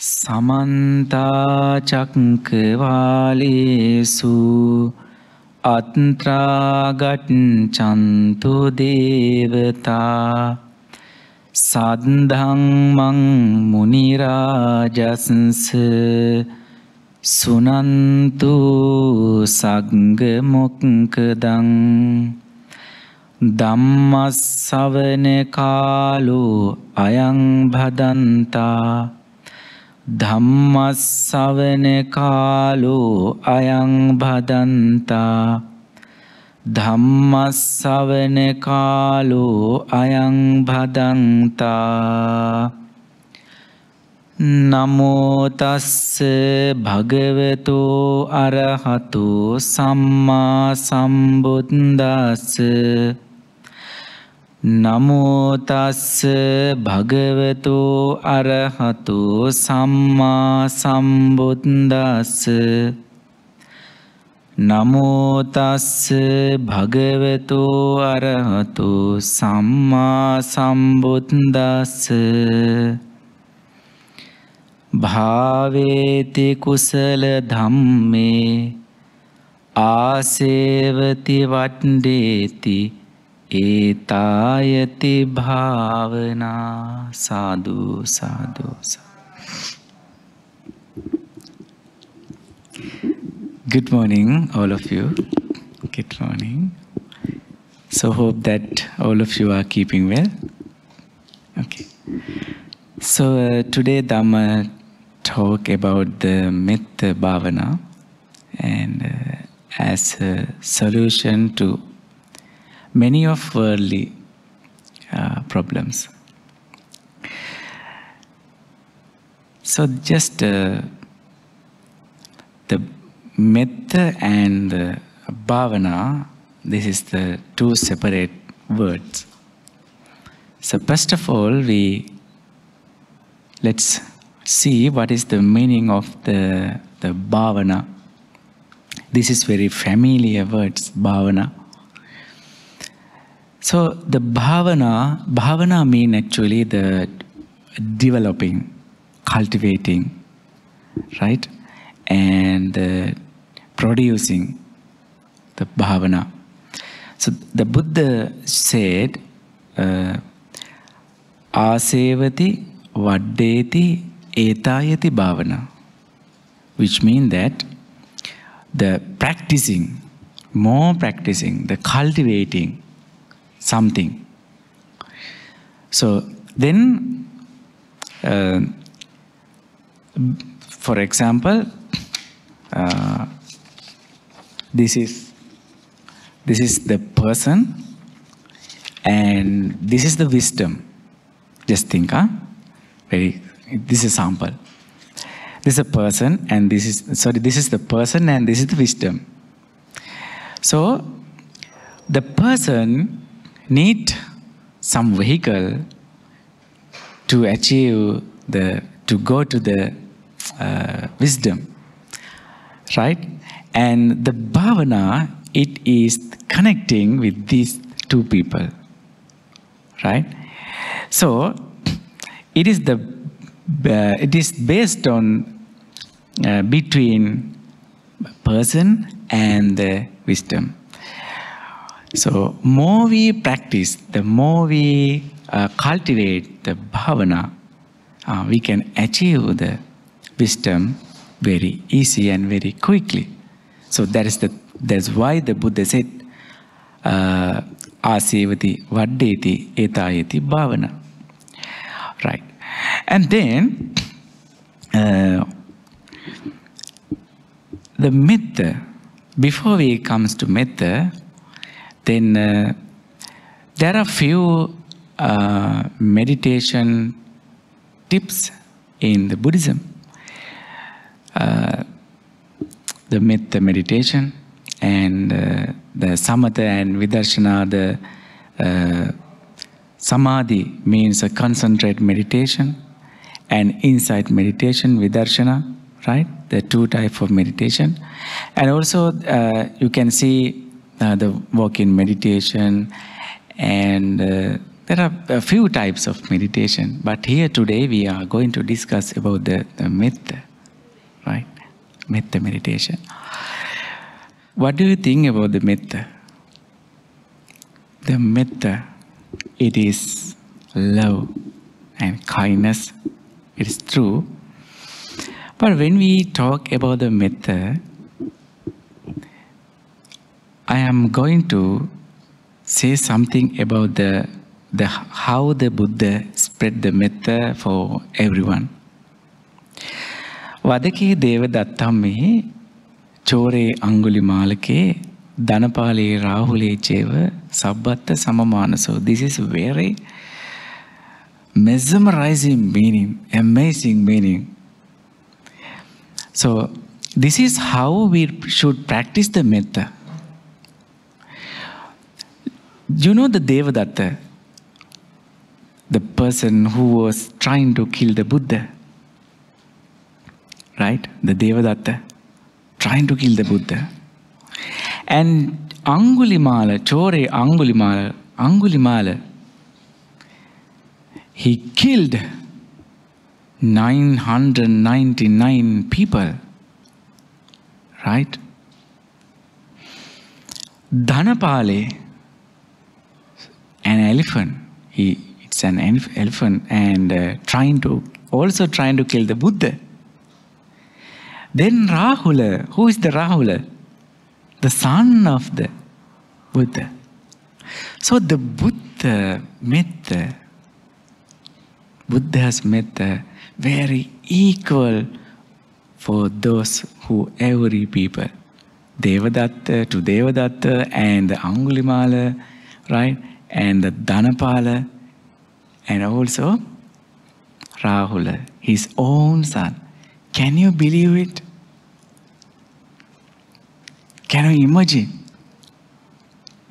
Samanta Chakravalesu Atra Gacchantu Devata Sadhang Mang Munirajasnsa Sunantu Sagga Mukadang Dhammasavane Kalu Ayang Bhadanta Dhammasavane Kalu Ayang Bhadanta Dhammasavane Kalu Ayang Bhadanta Namo tassa bhagavato arahato samma sambuddhassa Namo tassa bhagavato arahato samma sambuddhassa Namo tassa bhagavato arahato samma sambuddhassa Bhaveti kusala dhamme asevati vandeti etayati bhavana. Sadhu, sadhu, sadhu. Good morning, all of you. Good morning. So hope that all of you are keeping well. Okay. So today Dhamma talk about the Metta Bhavana and as a solution to many of worldly problems. So just the Metta and the Bhavana, this is the two separate words. So first of all, let's see what is the meaning of the bhavana. This is very familiar words, bhavana. So the bhavana mean actually the developing, cultivating, right? And producing the bhavana. So the Buddha said, asevati Vaddeti etayati bhavana, which means that the practicing, more practicing, the cultivating something. So then, for example, this is the person and this is the wisdom. Just think, this is sample. This is a person and this is the person and this is the wisdom. So the person need some vehicle to achieve to go to the wisdom, right? And the bhavana, it is connecting with these two people, right? So it is based on between person and the wisdom. So more we practice, the more we cultivate the bhavana, we can achieve the wisdom very easy and very quickly. So that's why the Buddha said, asevati vaddeti etayati bhavana. Right. And then the Metta, before we comes to Metta, then there are few meditation tips in the Buddhism. The Metta meditation and the Samatha and Vidarshana, the Samadhi means a concentrate meditation, and insight meditation, Vidarshana, right? The two types of meditation. And also you can see the walk-in meditation and There are a few types of meditation, but here today we are going to discuss about the Metta, right? Metta meditation. What do you think about the Metta? The Metta, it is love and kindness. It is true. But when we talk about the Metta, I am going to say something about the how the Buddha spread the Metta for everyone. Vadake Devadattamme Chore Angulimalake Dhanapale Rahule Cheva Sabbatta Samamanaso. This is very mesmerizing meaning, amazing meaning. So this is how we should practice the Metta. You know the Devadatta, the person who was trying to kill the Buddha, right? The Devadatta, trying to kill the Buddha. And Angulimala, Chore Angulimala, he killed 999 people, right? Dhanapale, an elephant, it's an elephant, and trying to kill the Buddha. Then Rahula, who is the Rahula? The son of the Buddha. So the Buddha's Metta, very equal for those every people. Devadatta to Devadatta, and the Angulimala, right? And the Dhanapala, and also Rahula, his own son. Can you believe it? Can you imagine?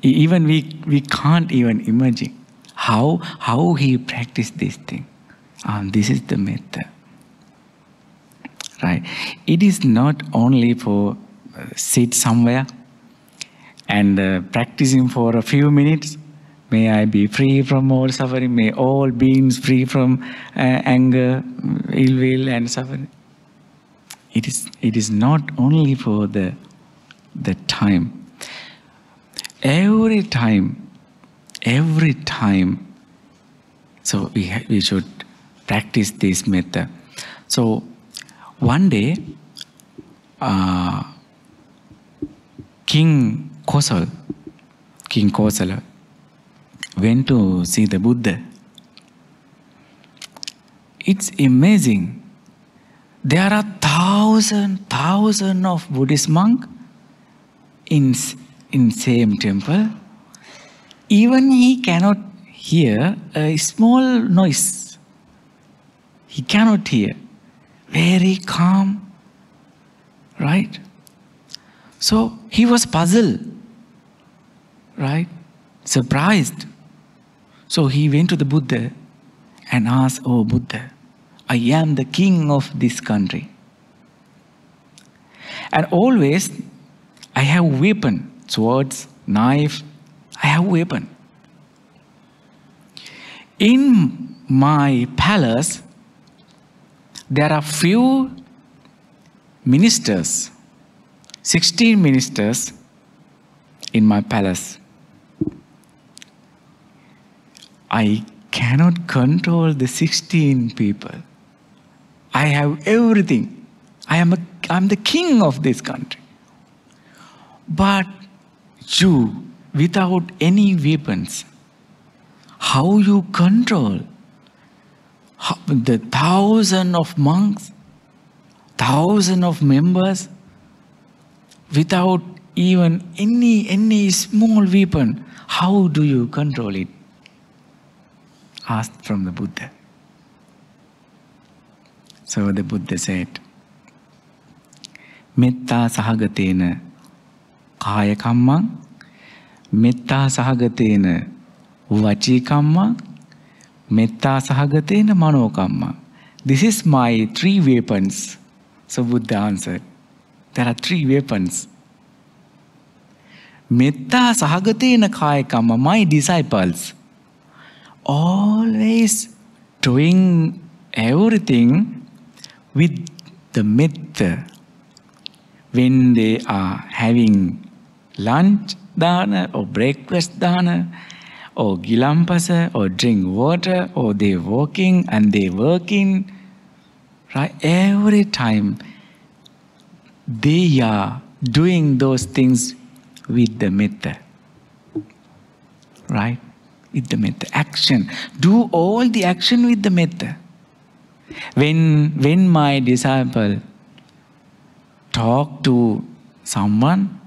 Even we can't even imagine how he practiced this thing. This is the Metta, right? It is not only for sit somewhere and practicing for a few minutes. May I be free from all suffering. May all beings free from anger, ill will, and suffering. It is not only for the time. Every time. So we should practice this Metta. So one day, King Kosala went to see the Buddha. It's amazing. There are thousands of Buddhist monks in same temple. Even he cannot hear a small noise. He cannot hear. Very calm, right? So he was puzzled, right? Surprised. So he went to the Buddha and asked, "Oh Buddha, I am the king of this country. And always I have weapon, swords, knife, I have weapon. In my palace, there are few ministers, 16 ministers in my palace. I cannot control the 16 people. I have everything. I'm the king of this country. But you, without any weapons, how you control the thousands of monks, thousands of members, without even any small weapon, how do you control it?" Asked from the Buddha. So the Buddha said, "Metta sahagatena kaya kammang, metta sahagatena vaci kammang, metta sahagatena mano kammang." This is my 3 weapons. So Buddha answered, there are 3 weapons. Metta sahagatena kaya kamma, my disciples, always doing everything with the metta. When they are having lunch dana or breakfast dana or gilampasa or drink water or they walking and they working, right? Every time they are doing those things with the metta, right? With the metta action. Do all the action with the metta. When my disciple talk to someone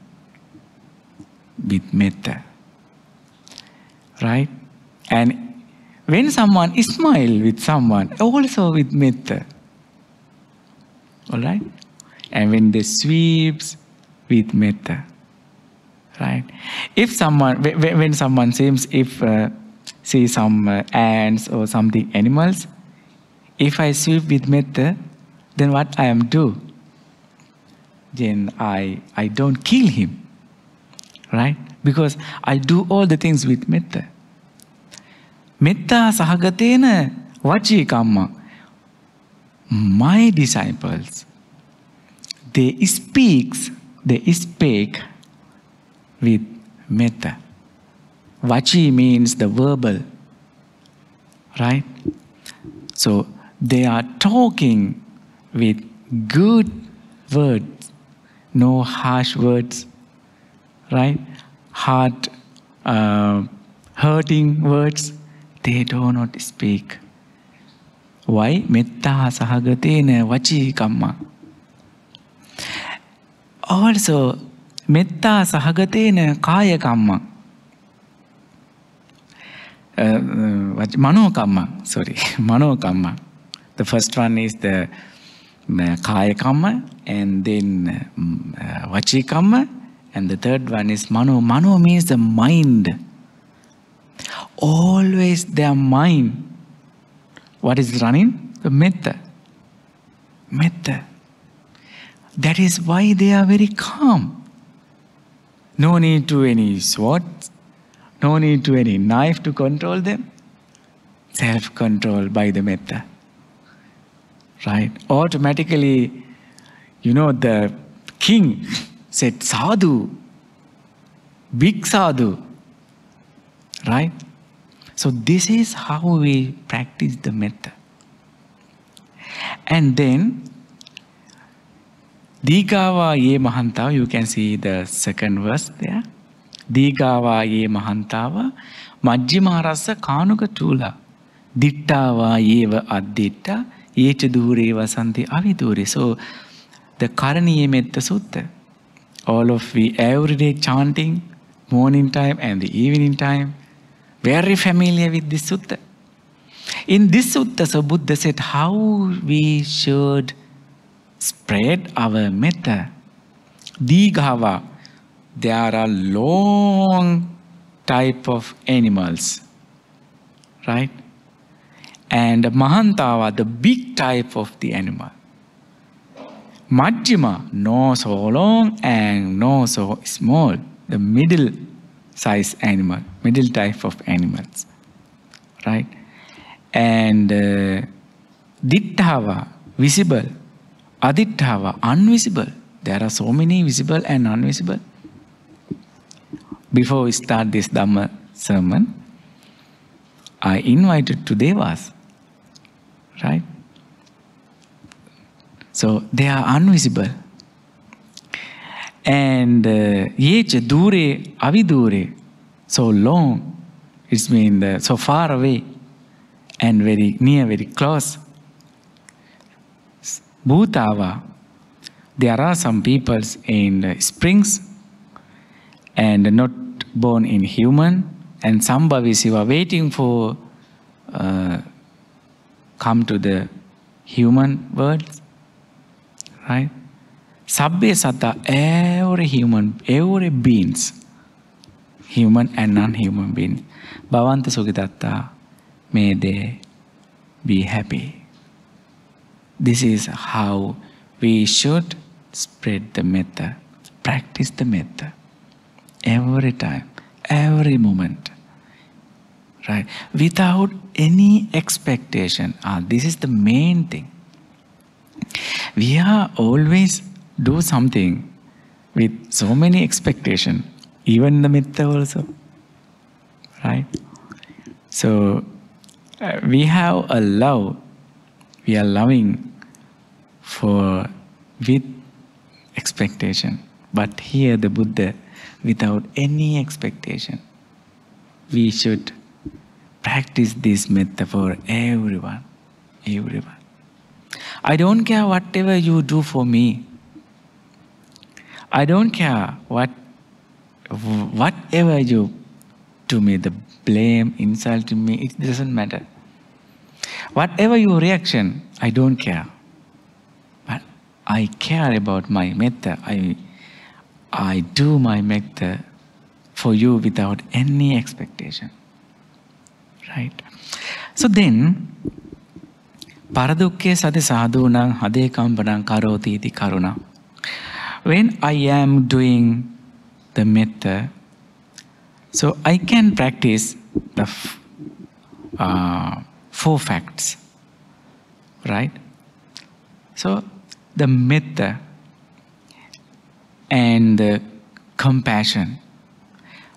with metta, right? And when someone smile with someone, also with metta, all right? And when they sweeps with metta, right? If someone, when someone seems, if see some ants or something animals, if I sweep with metta, then what I am do? Then I don't kill him, right? Because I do all the things with metta. Metta sahagatena vachi kamma. My disciples, they speak with metta. Vachi means the verbal, right? So they are talking with good words, no harsh words, right? Heart hurting words, they do not speak. Why? Metta sahagatena vachi kamma. Also, metta sahagatena kaya kamma. Mano kamma, sorry, mano kamma. The first one is the kaya kamma, and then vachi kamma, and the third one is mano. Mano means the mind. Always their mind. What is running? The metta. Metta. That is why they are very calm. No need to any sword. No need to any knife to control them. Self-control by the metta. Right? Automatically, the king said, sadhu. Big sadhu. Right? So this is how we practice the metta. And then, Digava ye mahantava, you can see the second verse there. Digava ye mahantava, majjima rasa kanuka tula, dittava yeva additta, yecha dure vasanti avidure. So, the Karaniya Metta Sutta, all of we everyday chanting, morning time and the evening time, very familiar with this sutta. In this sutta, so Buddha said how we should spread our metta. Digava, there are long type of animals, right? And Mahantava, the big type of the animal. Majjima, no so long and no so small, the middle size animal, middle type of animals, right? And Dittava, visible. Adittava, invisible. There are so many visible and invisible. Before we start this Dhamma sermon, I invited to Devas, right? So they are invisible. And yecha dure avidure, so long, it means so far away and very near, very close. Bhutava, there are some peoples in springs and not born in human, and some bhavis who are waiting for come to the human world, right? Sabbe satta, every human, every beings, human and non-human beings. Bhavanta sukhidatta, may they be happy. This is how we should spread the metta, practice the metta every time, every moment, right? Without any expectation. This is the main thing. We are always do something with so many expectations, even the metta also, right? So we have a love, we are loving for with expectation. But here the Buddha, without any expectation. We should practice this metta for everyone, everyone. I don't care whatever you do for me. I don't care whatever you do me, the blame, insulting me, it doesn't matter. Whatever your reaction, I don't care. But I care about my metta. I do my metta for you without any expectation. Right? So then, paradukke sati sadhunang hade kampanang karoti iti karuna. When I am doing the metta, so I can practice the 4 facts, right? So the metta and the compassion.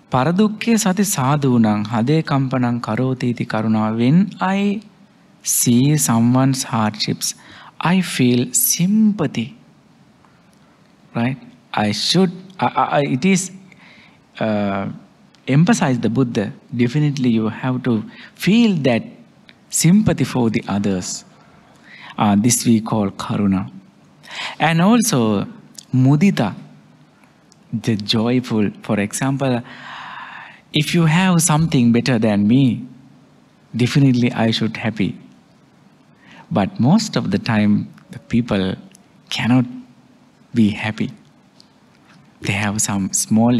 Paradukke sati sadhunang hade kampanang karoti iti karuna. When I see someone's hardships, I feel sympathy. Right? It is emphasize the Buddha. Definitely you have to feel that sympathy for the others. This we call karuna. And also mudita, the joyful. For example, if you have something better than me, definitely I should happy. But most of the time, the people cannot be happy. They have some small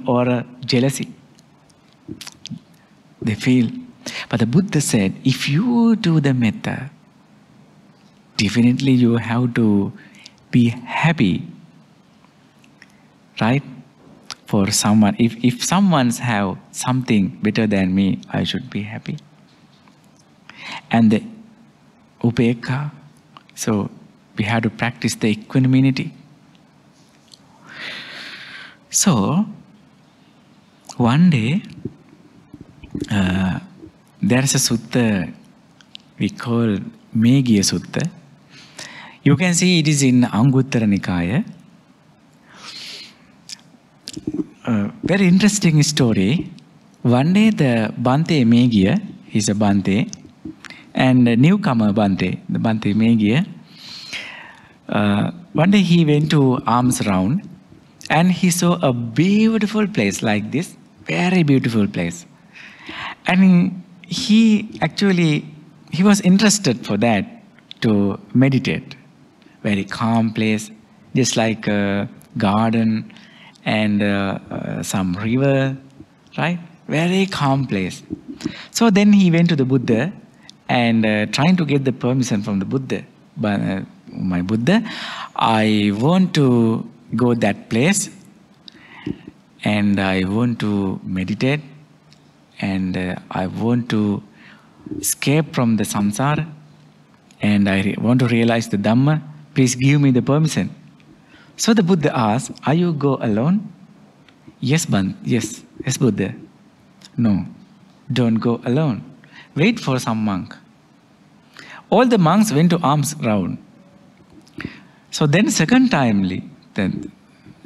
or jealousy. They feel. But the Buddha said, if you do the metta, definitely you have to be happy. Right? For someone, if someone's have something better than me, I should be happy. And the upekha, so we have to practice the equanimity. So, one day, there is a sutta we call Meghiya Sutta. You can see it is in Anguttara Nikaya. Very interesting story. One day the Bhante Meghiya, he's a Bhante, and a newcomer Bhante, the Bhante Meghiya, one day he went to alms round and he saw a beautiful place like this, very beautiful place. And he was interested for that to meditate. Very calm place, just like a garden and some river, right? Very calm place. So then he went to the Buddha and trying to get the permission from the Buddha. But my Buddha, I want to go that place and I want to meditate and I want to escape from the samsara and I want to realize the Dhamma. Please give me the permission. So the Buddha asked, are you go alone? Yes, yes, Buddha. No, don't go alone. Wait for some monk. All the monks went to alms round. So then second time, then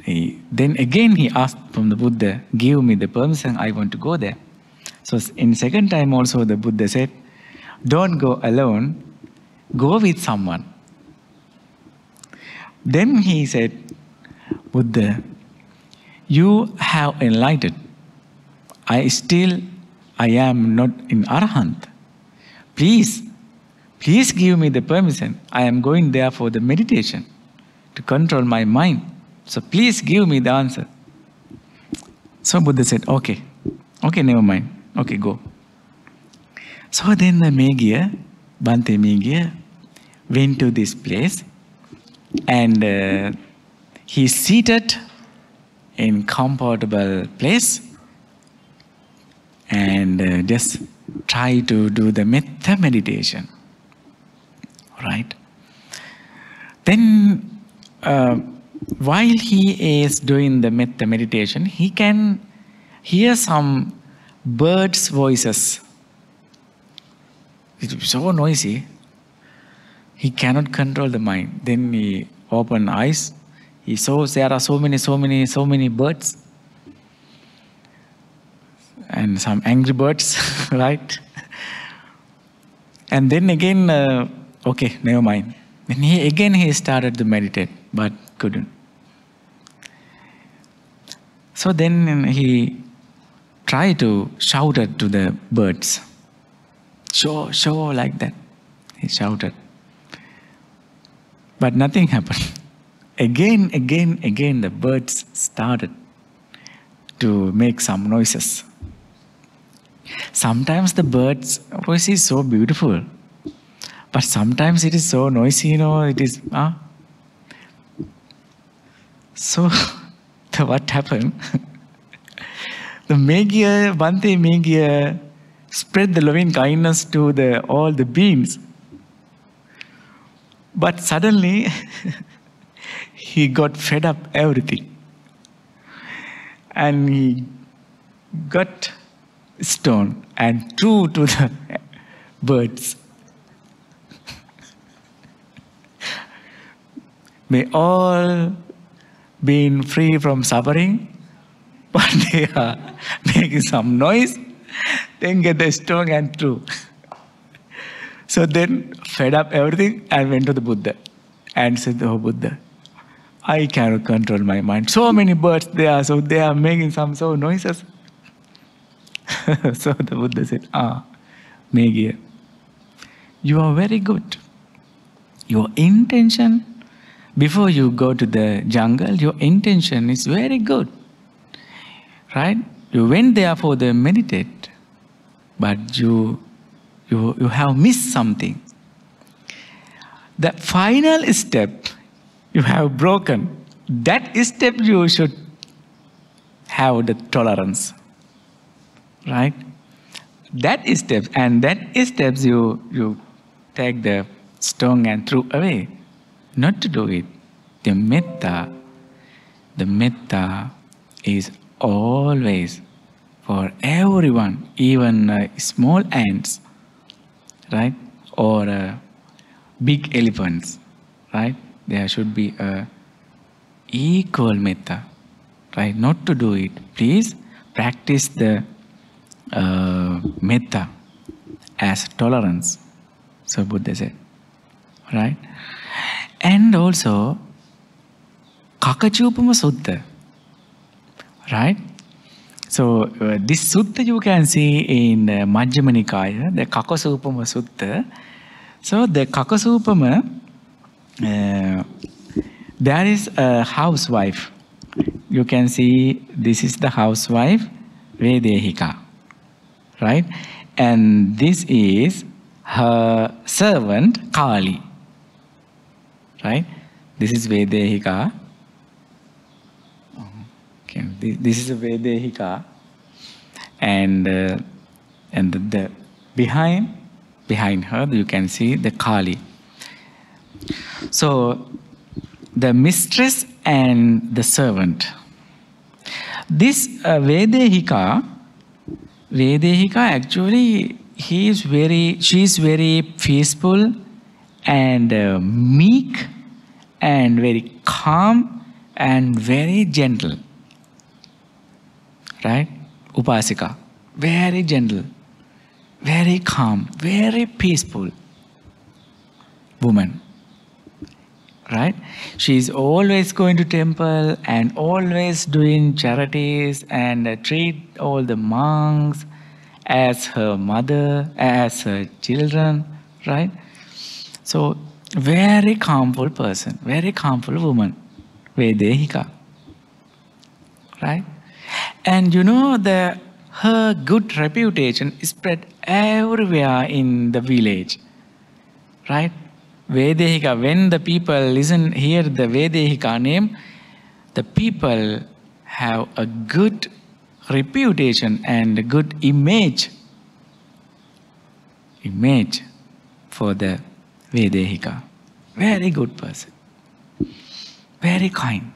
again he asked from the Buddha, give me the permission, I want to go there. So in second time also the Buddha said, don't go alone, go with someone. Then he said, Buddha, you have enlightened. I am not in Arahant. Please give me the permission. I am going there for the meditation to control my mind. So please give me the answer. So Buddha said, okay, never mind. Okay, go. So then the Meghiya, Bhante Meghiya, went to this place and he seated in comfortable place and just try to do the Metta meditation. Right? Then, while he is doing the Metta meditation, he can hear some birds' voices. It's so noisy. He cannot control the mind. Then he opened eyes. He saw there are so many birds. And some angry birds, right? And then again, okay, never mind. Then he started to meditate, but couldn't. So then he tried to shout it to the birds. Show, like that. He shouted. But nothing happened. Again, the birds started to make some noises. Sometimes the birds' voice is so beautiful, but sometimes it is so noisy, it is... So, what happened? The Bhante Megya spread the loving kindness to all the beings. But suddenly, he got fed up everything. And he got stone and threw to the birds. May all be free from suffering, but they are making some noise, then get the stone and threw. So then fed up everything and went to the Buddha and said, "Oh Buddha, I cannot control my mind. So many birds there, so they are making some so noises." So the Buddha said, Megya, you are very good. Your intention, before you go to the jungle, your intention is very good. Right? You went there for the meditate, but you have missed something. The final step you have broken. That step you should have the tolerance. Right? That steps you take the stone and throw away. Not to do it. The metta is always for everyone, even small ants, right? Or big elephants, right? There should be a equal metta, right? Not to do it. Please practice the metta as tolerance. So Buddha said, right? And also Kakachupama Sutta, right? So this sutta you can see in Majjhima Nikaya, the Kakasupama Sutta. So the Kakasupama, there is a housewife. You can see this is the housewife, Vedehika, right? And this is her servant, Kali, right? This is Vedehika. Okay, this is a Vedehika, and the behind her you can see the Kali. So the mistress and the servant. This Vedehika actually she is very peaceful and meek and very calm and very gentle. Right? Upasika. Very gentle, very calm, very peaceful woman. Right? She is always going to temple and always doing charities and treat all the monks as her mother, as her children. Right? So, very calmful person, very calmful woman, Vedehika. Right? And you know, her good reputation spread everywhere in the village. Right? Vedehika, when the people hear the Vedehika name, the people have a good reputation and a good image image for the Vedehika. Very good person. Very kind.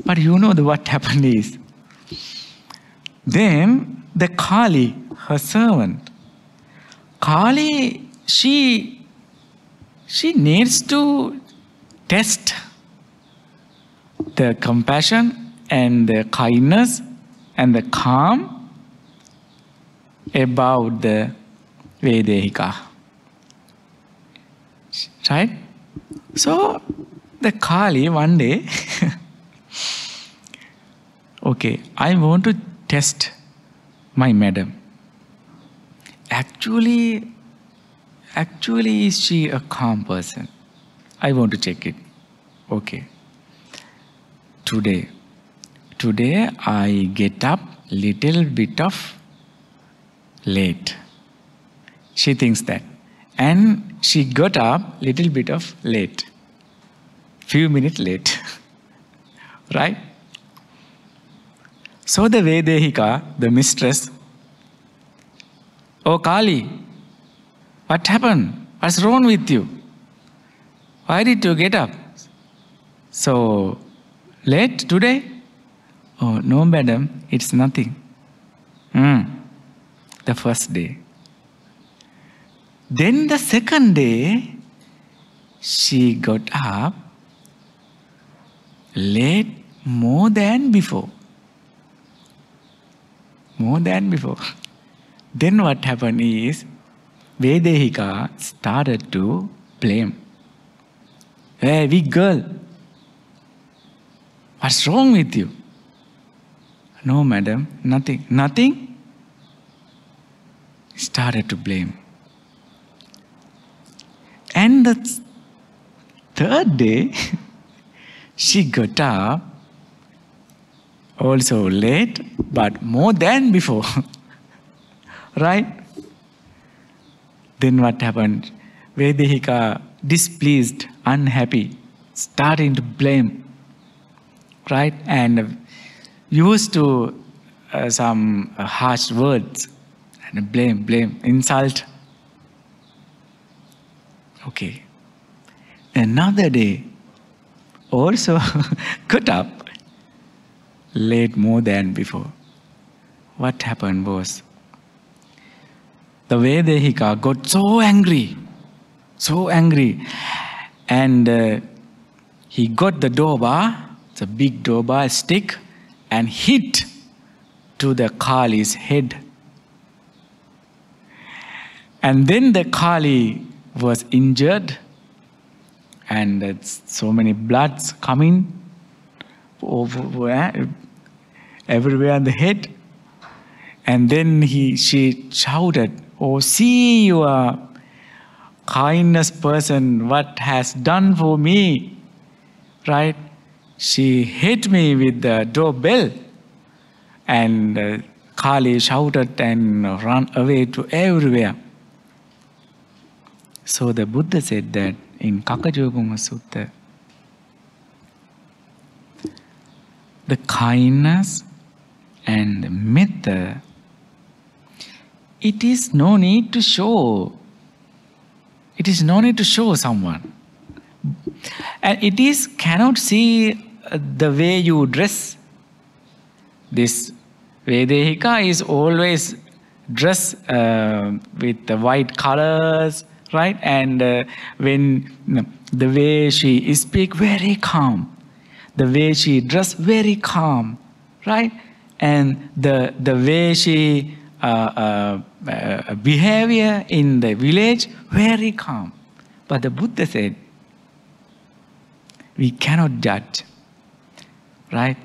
But you know what happened is, then the Kali, her servant, Kali, she needs to test the compassion and the kindness and the calm about the Vedehika. Right? So the Kali one day, okay, I want to test my madam. Actually, is she a calm person? I want to check it. Okay. Today I get up little bit of late. She thinks that. And she got up little bit of late. Few minutes late. Right? So the Vedehika, the mistress, "Oh Kali, what happened? What's wrong with you? Why did you get up so late today?" "Oh no, madam, it's nothing." The first day. Then the second day, she got up late more than before. More than before. Then what happened is, Vedehika started to blame. "Hey, big girl, what's wrong with you?" "No, madam, nothing." "Nothing?" Started to blame. And the third day, she got up also late, but more than before. Right? Then what happened? Vedehika, displeased, unhappy, starting to blame. Right? And used to some harsh words. And blame, insult. Okay. Another day, also got up late more than before. What happened was, the Vedehika got so angry, and he got the door bar, it's a big door bar, stick, and hit to the Kali's head. And then the Kali was injured, and so many bloods coming everywhere on the head. And then she shouted, "Oh, see your kindness person, what has done for me." Right? She hit me with the doorbell. And Kali shouted and ran away to everywhere. So the Buddha said that in Kakajopuma Sutta, the kindness and the metta, it is no need to show. It is no need to show someone. And it is cannot see the way you dress. This Vedehika is always dressed with the white colors, right? And when the way she speak, very calm. The way she dress, very calm, right? And the way she behavior in the village, very calm. But the Buddha said, we cannot judge, right?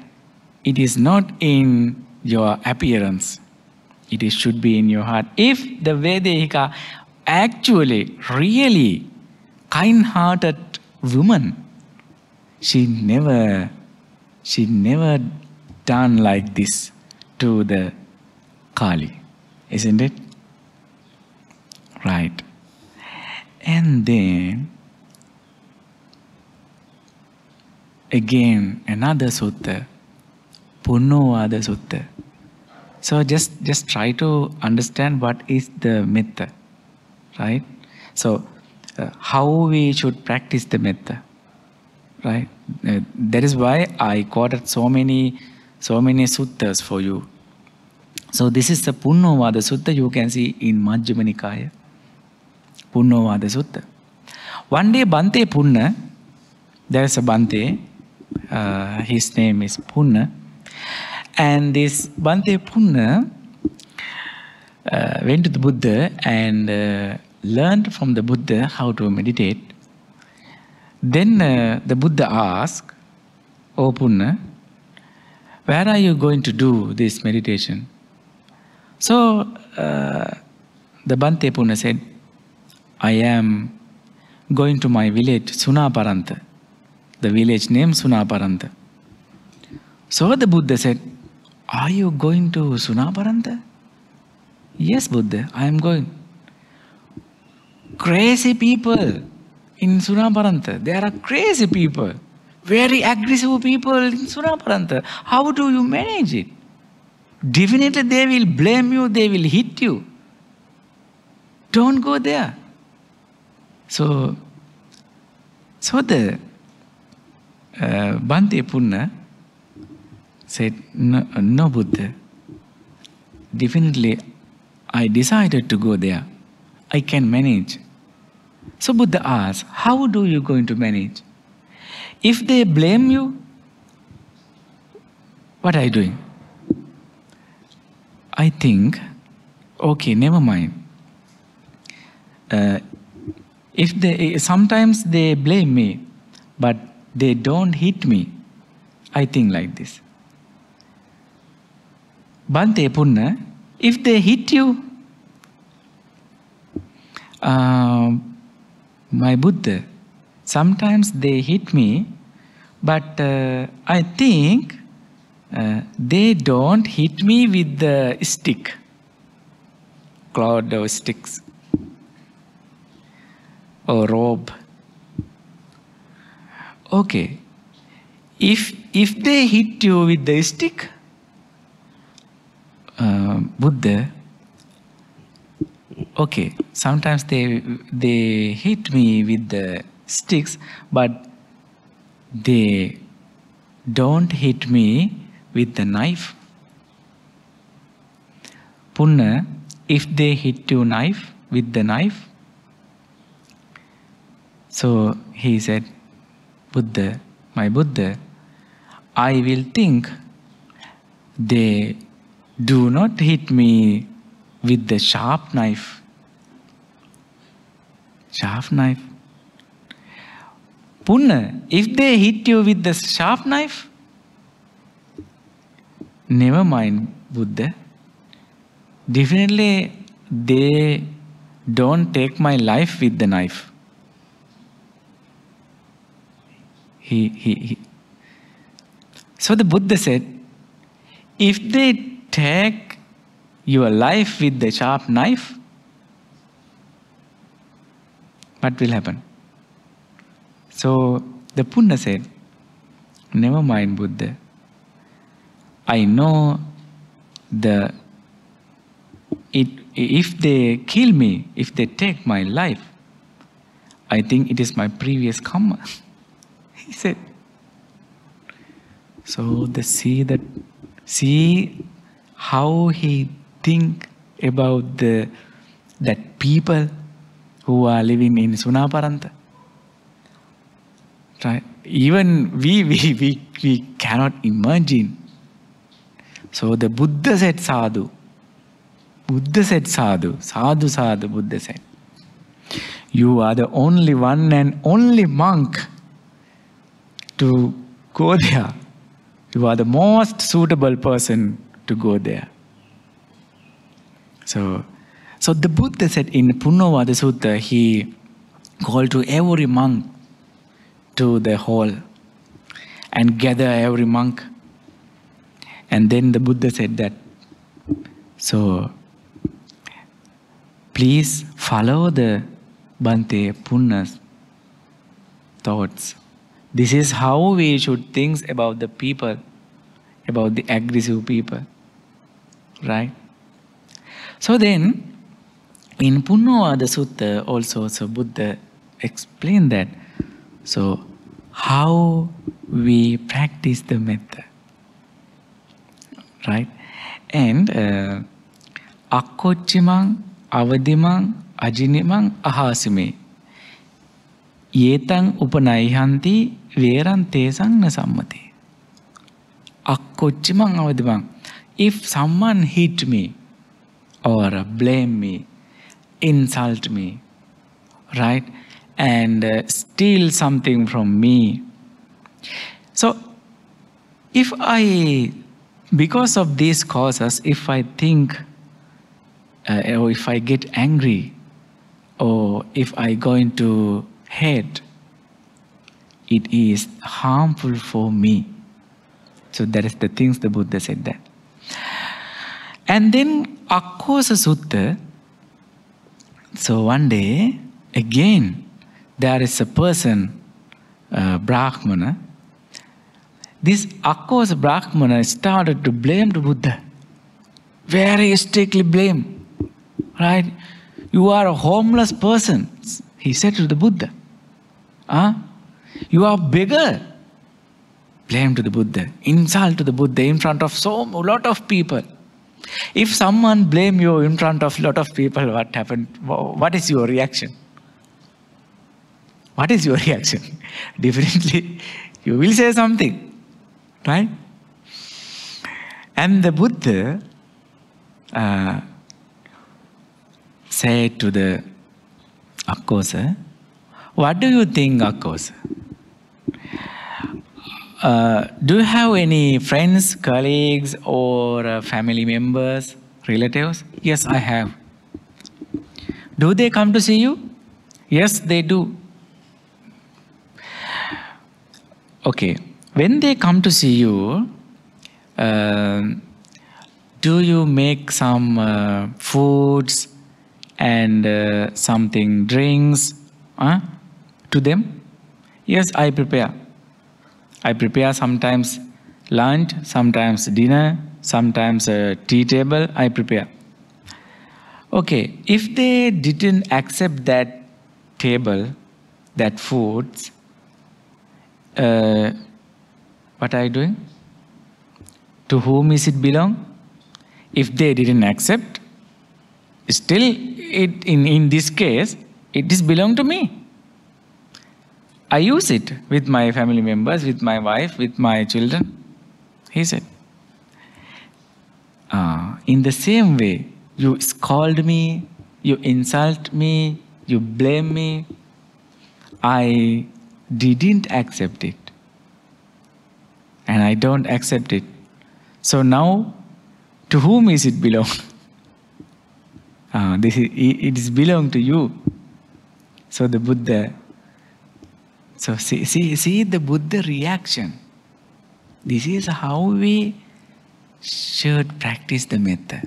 It is not in your appearance. It should be in your heart. If the Vedehika actually, really kind-hearted woman, she never done like this to the Kali, isn't it? Right. And then again another sutta, Punnovada Sutta. So just try to understand what is the metta, right? So how we should practice the metta, right? That is why I quoted so many suttas for you. So this is the Punnovada Sutta you can see in Majjhima Nikaya. Punnovada Sutta. One day Bhante Punna, there is a Bhante, his name is Punna, and this Bhante Punna went to the Buddha and learned from the Buddha how to meditate. Then the Buddha asked, "O Punna, where are you going to do this meditation?" So the Bhante Punna said, "I am going to my village Sunaparanta." The village name Sunaparanta. So the Buddha said, "Are you going to Sunaparanta?" "Yes, Buddha, I am going." Crazy people in Sunaparanta. There are crazy people, very aggressive people in Sunaparanta. How do you manage it? Definitely they will blame you, they will hit you. Don't go there. So the Bhante Punna said, no Buddha, definitely I decided to go there. I can manage. So Buddha asked, how do you going to manage? If they blame you, what are you doing? I think, okay, never mind. Sometimes they blame me, but they don't hit me. I think like this. Bhante Punna, if they hit you, my Buddha, sometimes they hit me, but I think they don't hit me with the stick, cloud or sticks, or rope. Okay, if they hit you with the stick, Buddha, okay, sometimes they hit me with the sticks, but they don't hit me with the knife. Punna, if they hit you with the knife, so he said, Buddha, my Buddha, I will think they do not hit me with the sharp knife. Sharp knife. Punna, if they hit you with the sharp knife, never mind, Buddha. Definitely they don't take my life with the knife. So the Buddha said, if they take your life with the sharp knife, what will happen? So the Punna said, never mind, Buddha. I know if they kill me, if they take my life, I think it is my previous karma. He said. So see how he think about that people who are living in Sunaparanta. Right? Even we cannot imagine. So the Buddha said sadhu. Buddha said sadhu. Sadhu, sadhu, Buddha said. You are the only one and only monk to go there. You are the most suitable person to go there. So the Buddha said in Punnovada Sutta, he called to every monk to the hall and gather every monk. And then the Buddha said that, so please follow the Bhante Punna's thoughts. This is how we should think about the people, about the aggressive people. right? So then, in Punnavada Sutta also, so Buddha explained that. So, how we practice the metta, right? And Akkochimang, Avadimang, Ajinimang, Ahasime. Yetang upanaihanti veran tesang na sammati. Akkochimang, Avadimang. If someone hit me, or blame me, insult me, right? And steal something from me. So, if I, because of these causes, if I think, or if I get angry, or if I go into hate, it is harmful for me. So that is the things the Buddha said that. And then Akkosa Sutta. So one day, again, there is a person, Brahmana. This Akkosa Brahmana started to blame the Buddha. Very strictly blame. Right? You are a homeless person, he said to the Buddha. You are a beggar. Blame to the Buddha. Insult to the Buddha in front of a lot of people. If someone blame you in front of a lot of people, what happened? What is your reaction? What is your reaction? Definitely, you will say something, right? And the Buddha said to the Akkosa, what do you think, Akkosa? Do you have any friends, colleagues, or family members, relatives? Yes, I have. Do they come to see you? Yes, they do. Okay, when they come to see you, do you make some foods and something drinks to them? Yes, I prepare. I prepare sometimes lunch, sometimes dinner, sometimes a tea table, I prepare. Okay, if they didn't accept that table, that foods, what are you doing? To whom is it belong? If they didn't accept, still in this case, it is belong to me. I use it with my family members, with my wife, with my children. He said, in the same way, you scold me, you insult me, you blame me. I didn't accept it. And I don't accept it. So now, to whom is it belong? It is belong to you. So the Buddha, so see the Buddha reaction. This is how we should practice the metta.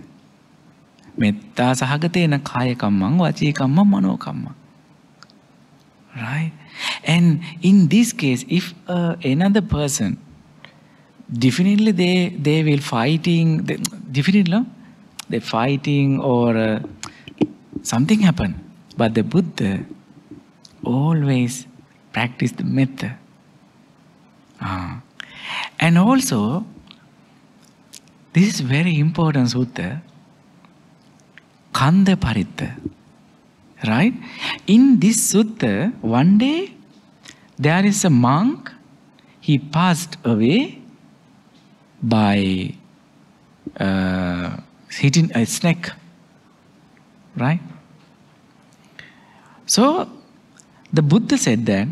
Metta sahagatena kaya kammang vaci kammang mano kammang. Right? And in this case, if another person, definitely they will fighting, they're fighting or something happen. But the Buddha always practice the metta. And also, this is very important sutta, Kanda Paritta. Right? In this sutta, one day, there is a monk, he passed away by hitting a snake. Right? So, the Buddha said that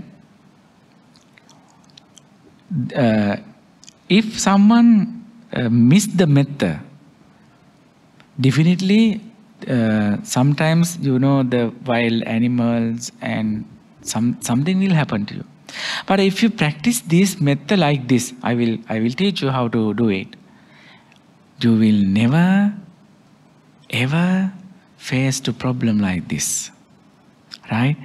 if someone missed the metta, definitely sometimes the wild animals and something will happen to you. But if you practice this metta like this, I will teach you how to do it. You will never ever face a problem like this. Right?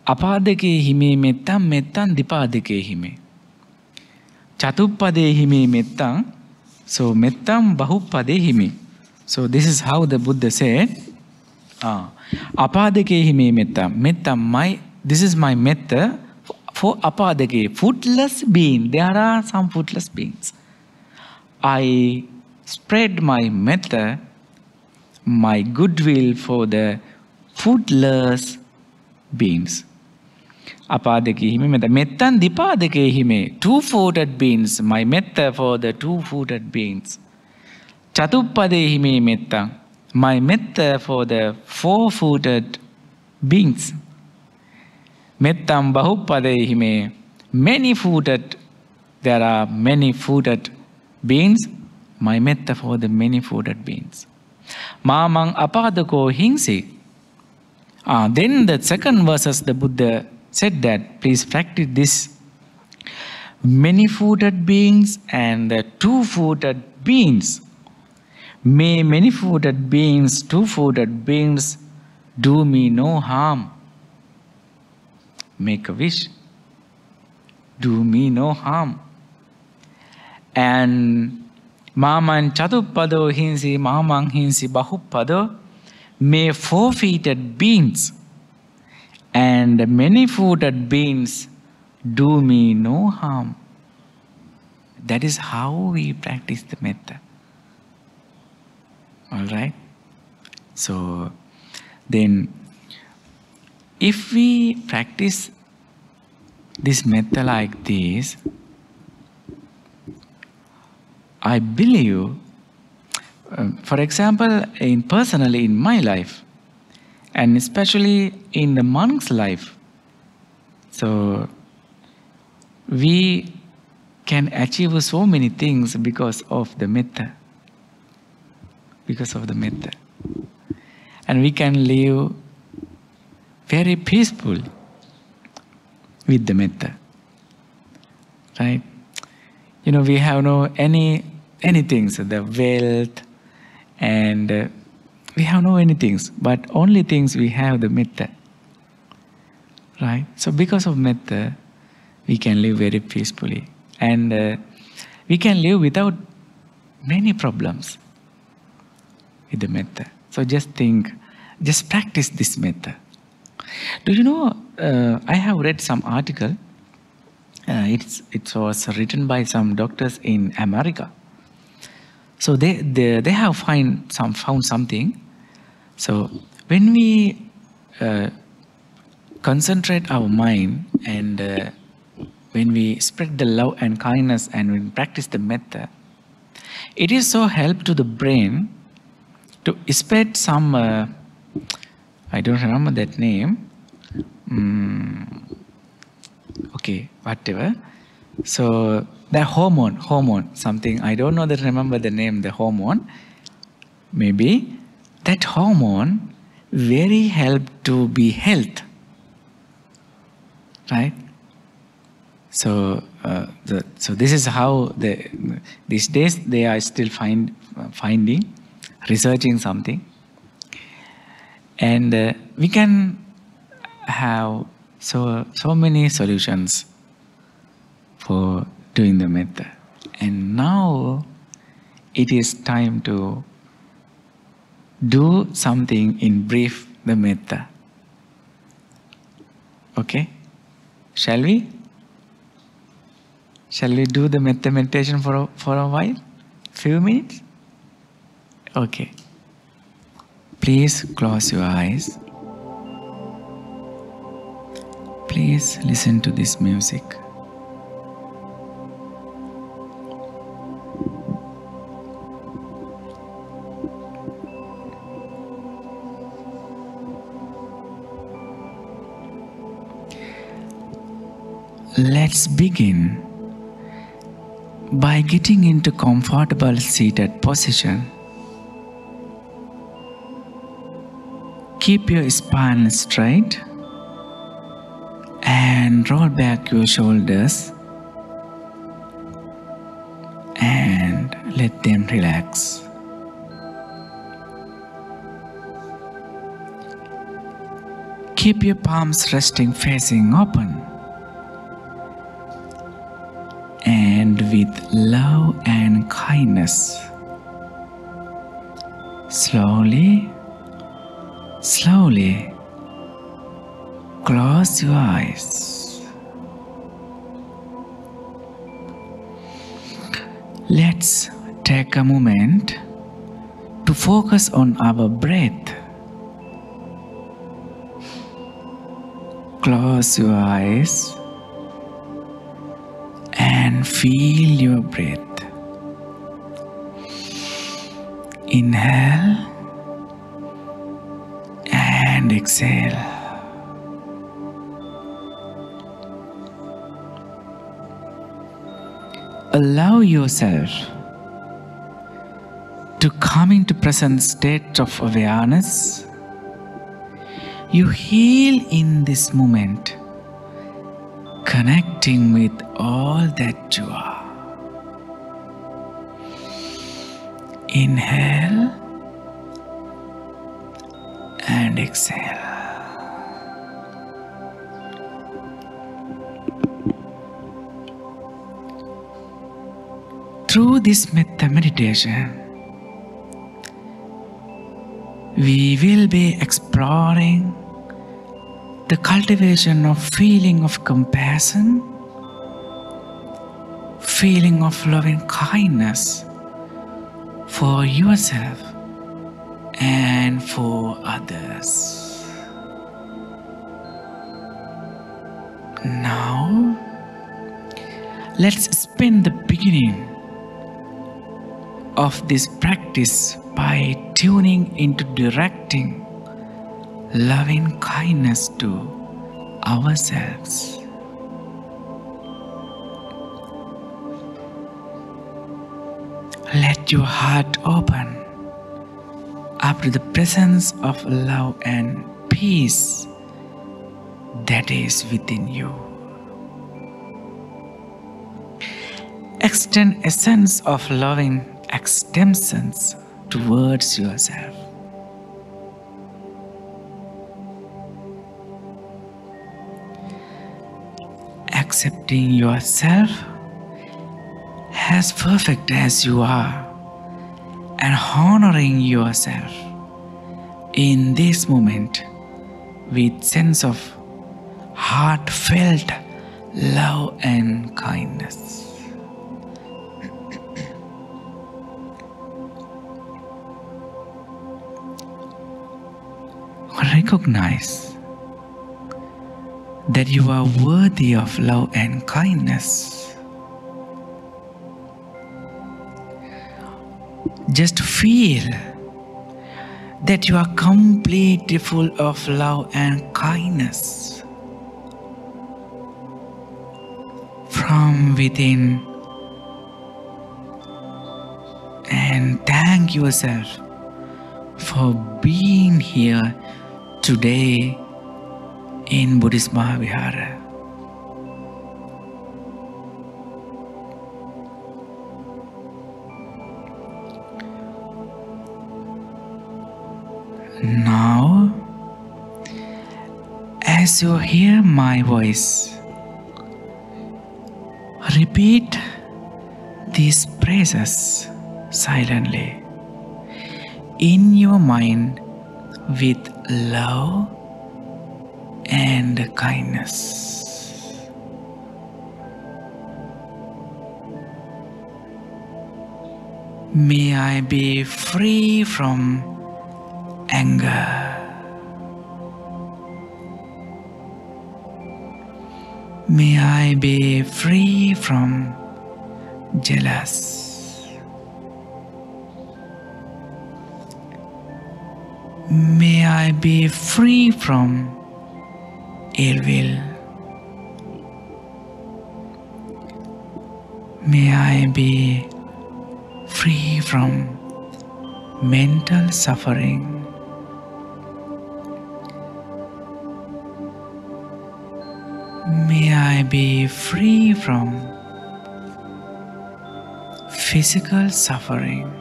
Apadake hime mettam mettam dipadake hime. Chatuppade hime mettam, so mettam bahuppade hime. So this is how the Buddha said, Apadake me metta. Metta, this is my metta for apadake, footless being. There are some footless beings. I spread my metta, my goodwill for the footless beings. Apadake hime metta. Mettan dipadake hime. Two-footed beings. My metta for the two-footed beings. Chatuppade hime metta. My metta for the four-footed beings. Mettam bahuppade hime. Many-footed. There are many-footed beings. My metta for the many-footed beings. Mamang apadako hingsi. Then the second verses the Buddha said that please practice this. Many-footed beings and the two-footed beings. May many-footed beings, two-footed beings do me no harm. Make a wish. Do me no harm. And Maman Chatuppado hinsi, Mamang hinsi bahuppado. May four-footed beings and many-footed beings do me no harm. That is how we practice the metta. Alright? So, then, if we practice this metta like this, I believe, for example, personally in my life, and especially in the monk's life, so we can achieve so many things because of the metta. Because of the metta. And we can live very peaceful with the metta. Right? You know, we have no any things, the wealth, and we have no any things, but only things we have the metta. Right? So because of metta, we can live very peacefully. And we can live without many problems with the metta. So just think, just practice this metta. Do you know, I have read some article. It was written by some doctors in America. So they have found something. So when we concentrate our mind and when we spread the love and kindness and we practice the metta, it is so help to the brain to spread some, I don't remember that name. Okay, whatever. So the hormone, something, I don't know that remember the name, the hormone. Maybe that hormone very help to be health. Right? So, so this is how these days they are still finding, researching something, and we can have so many solutions for doing the metta. And now it is time to do something in brief, the metta. Okay? Shall we? Shall we do the metta meditation for a while? Few minutes? Okay. Please close your eyes. Please listen to this music. Let's begin by getting into comfortable seated position. Keep your spine straight and roll back your shoulders and let them relax. Keep your palms resting facing open. And with love and kindness, Slowly, slowly close your eyes. Let's take a moment to focus on our breath. Close your eyes and feel your breath. Inhale and exhale. Allow yourself to come into present state of awareness. You heal in this moment, connecting with all that you are. Inhale and exhale. Through this Metta meditation, we will be exploring the cultivation of feeling of compassion, feeling of loving kindness for yourself and for others. Now, let's spend the beginning of this practice by tuning into directing loving kindness to ourselves. Let your heart open up to the presence of love and peace that is within you. Extend a sense of loving extensions towards yourself. Accepting yourself as perfect as you are and honoring yourself in this moment with sense of heartfelt love and kindness. Recognize that you are worthy of love and kindness. Just feel that you are completely full of love and kindness from within, and thank yourself for being here today in Buddhist Mahavihara. Now, as you hear my voice, repeat these phrases silently in your mind with love and kindness. May I be free from anger. May I be free from jealous. May I be free from ill will. May I be free from mental suffering. May I be free from physical suffering.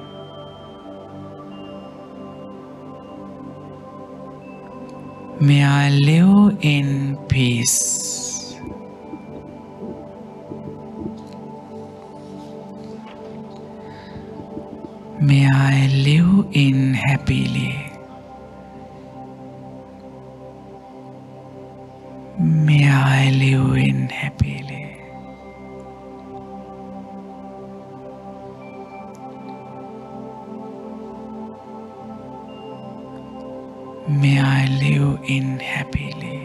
May I live in peace. May I live in happily. May I live in happily. May I live in happily.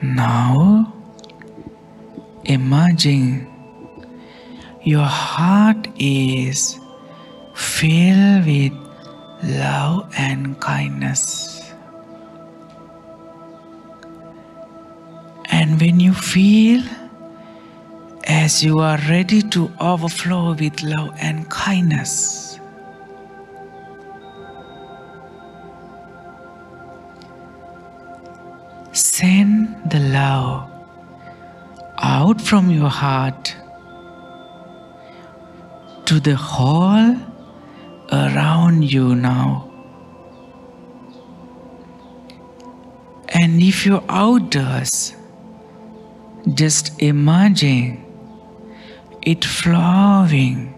Now, imagine your heart is filled with love and kindness. And when you feel as you are ready to overflow with love and kindness, send the love out from your heart to the whole around you now. And if you're outdoors, just imagine it flowing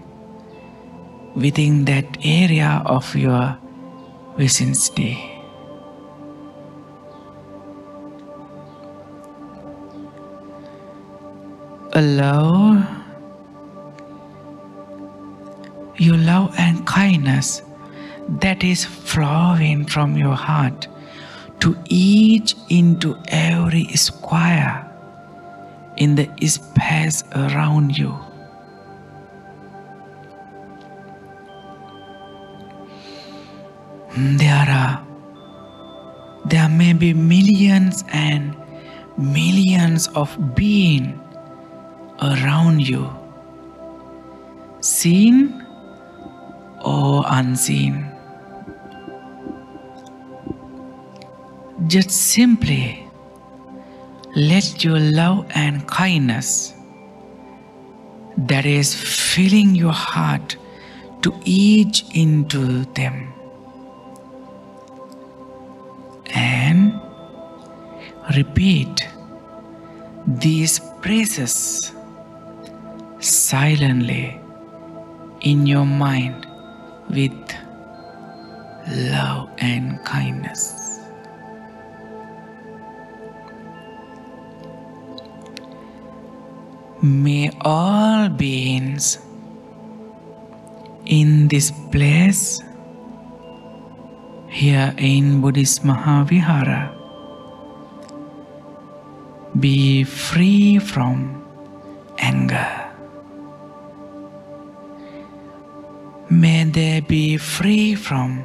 within that area of your vicinity. Allow your love and kindness that is flowing from your heart to each into every square in the space around you. There may be millions and millions of beings around you, seen or unseen. Just simply let your love and kindness that is filling your heart to each into them. And repeat these phrases silently in your mind with love and kindness. May all beings in this place here in Buddhist Mahavihara be free from anger. May they be free from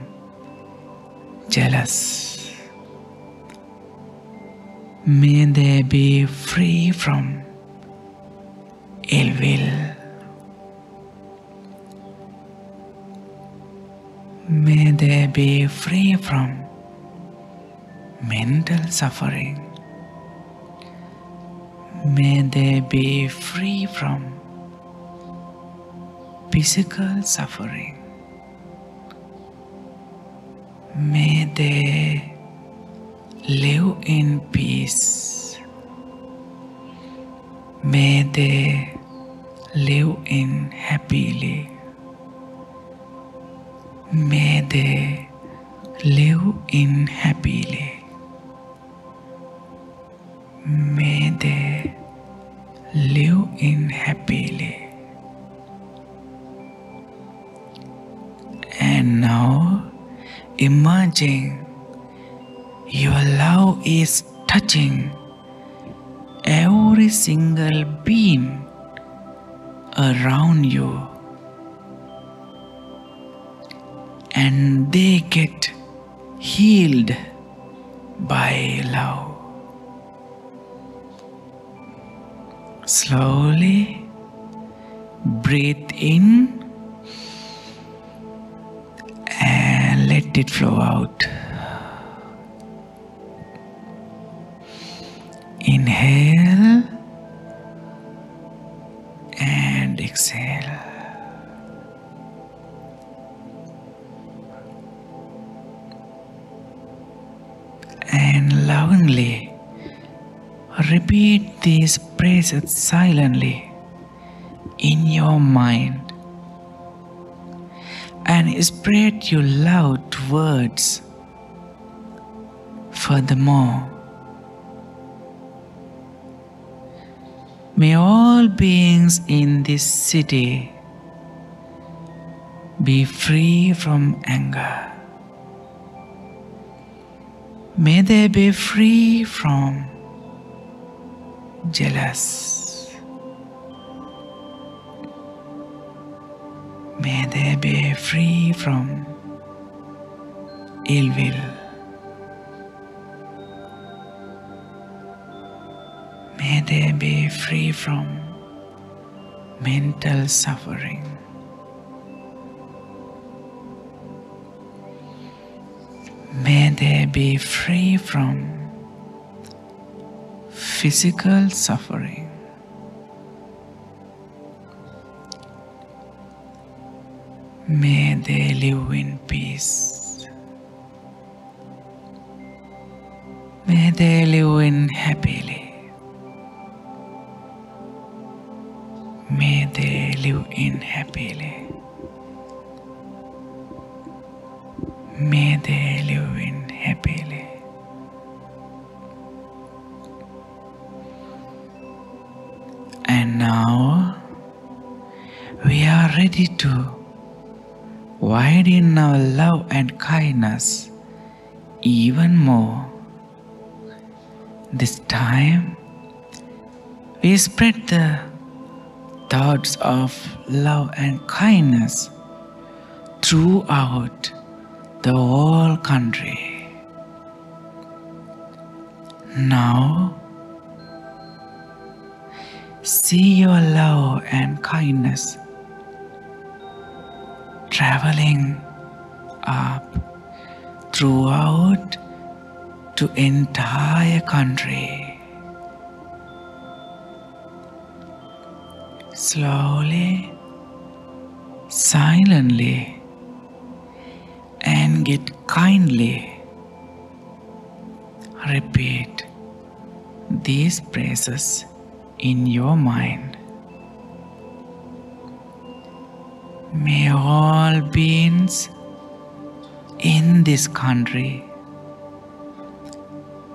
jealous. May they be free from ill will. May they be free from mental suffering. May they be free from physical suffering. May they live in peace. May they live in happily. May they live in happily. May they live in happily. And now imagine your love is touching every single being around you, and they get healed by love. Slowly breathe in and let it flow out. Inhale and exhale. lovingly repeat these phrases silently in your mind and spread your love towards. Furthermore, may all beings in this city be free from anger. May they be free from jealous. May they be free from ill will. May they be free from mental suffering. May they be free from physical suffering. May they live in peace. May they live in happily. May they live in happily. May they live in happily. And now we are ready to widen our love and kindness even more. This time we spread the thoughts of love and kindness throughout the whole country. Now, see your love and kindness traveling up throughout the entire country. Slowly, silently, and get kindly repeat these phrases in your mind. May all beings in this country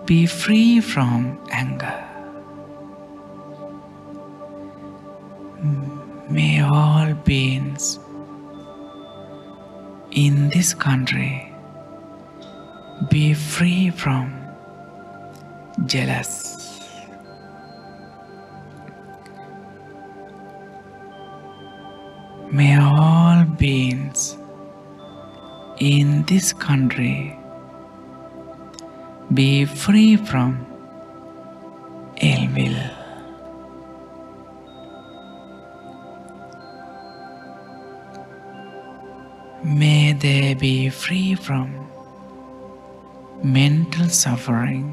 be free from anger. May all beings in this country be free from jealous. May all beings in this country be free from ill will. May they be free from mental suffering.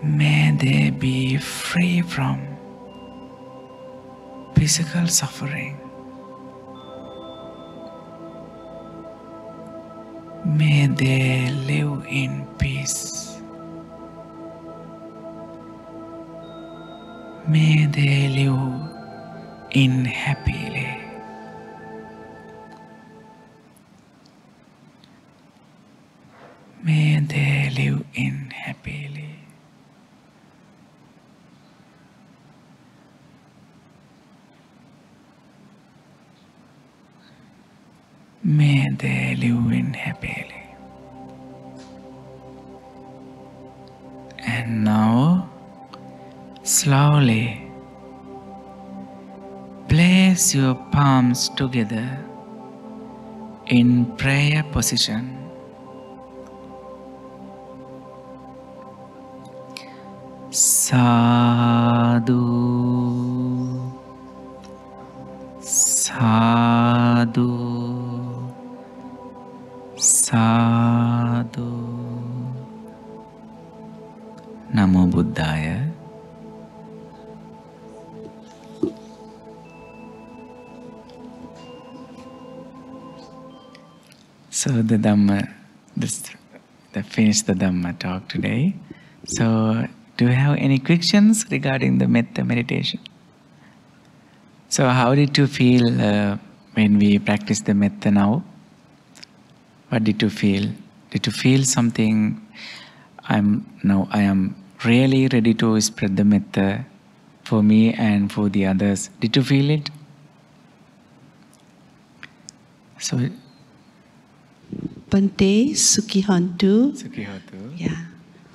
May they be free from physical suffering. May they live in peace. May they live in happily. May they live in happily. May they live in happily. And now, slowly, place your palms together in prayer position. Sadhu, sadhu, sadhu. Namo Buddhaya. So the Dhamma finish the Dhamma talk today. So, do you have any questions regarding the Metta meditation? So, how did you feel when we practice the Metta now? What did you feel? Did you feel something? I am really ready to spread the Metta for me and for the others. Did you feel it? So, Bhante, Sukhihantu. Sukhihantu. Yeah.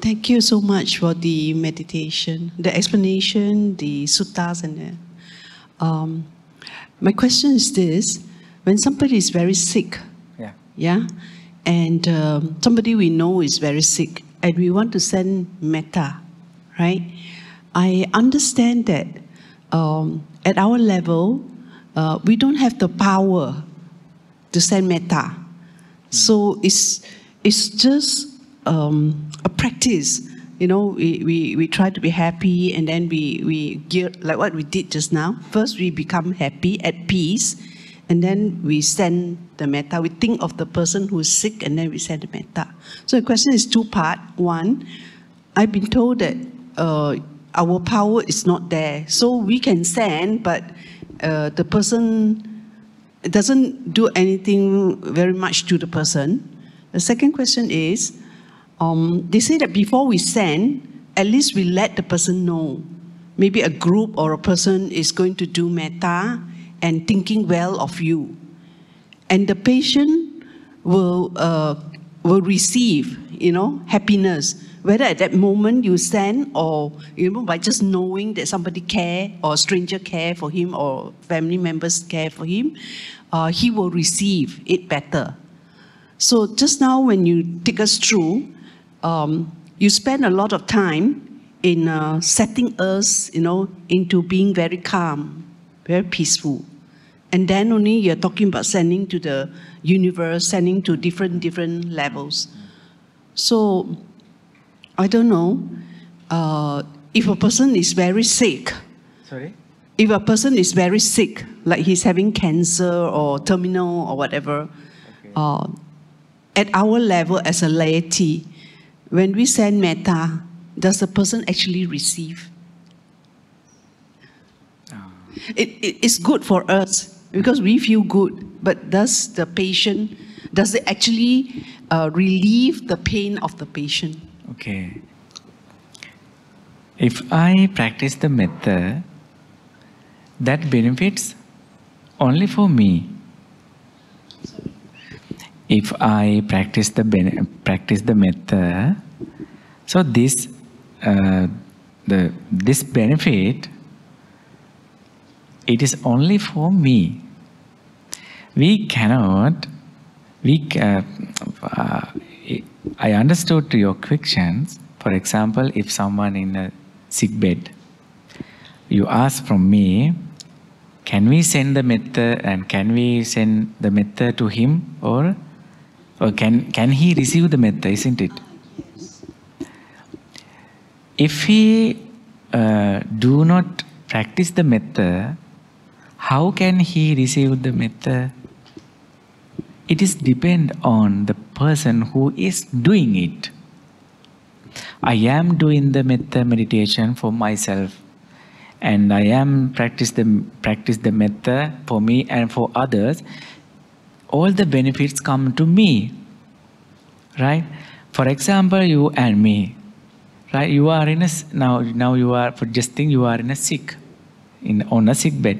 Thank you so much for the meditation, the explanation, the suttas, and my question is this: when somebody is very sick, and somebody we know is very sick, and we want to send metta, right? I understand that at our level, we don't have the power to send metta. So it's just a practice. You know, we try to be happy, and then we gear, like what we did just now. First we become happy, at peace, and then we send the metta. We think of the person who is sick, and then we send the metta. So the question is two-part. One, I've been told that our power is not there. So we can send, but the person doesn't do anything very much to the person. The second question is, they say that before we send, at least we let the person know. Maybe a group or a person is going to do metta and thinking well of you. And the patient will receive, happiness. Whether at that moment you send, or by just knowing that somebody care, or a stranger care for him, or family members care for him, he will receive it better. So just now when you take us through, you spend a lot of time in setting us, into being very calm, very peaceful. And then only you're talking about sending to the universe, sending to different levels. So, I don't know, if a person is very sick. Sorry? If a person is very sick, like he's having cancer or terminal or whatever, okay. At our level as a laity, when we send metta, does the person actually receive? It's good for us because we feel good, but does it actually relieve the pain of the patient? Okay. If I practice the metta, that benefits only for me. If I practice the metta, so this benefit, it is only for me. I understood your questions. For example, if someone in a sick bed, you ask from me, can we send the metta, and can we send the metta to him, or can he receive the metta, isn't it? If he do not practice the metta, how can he receive the metta? It is depend on the person who is doing it. I am doing the metta meditation for myself, and I am practice the metta for me and for others. All the benefits come to me, right? For example, you and me, right? You are in now you are, for just think, you are in a sick, on a sick bed.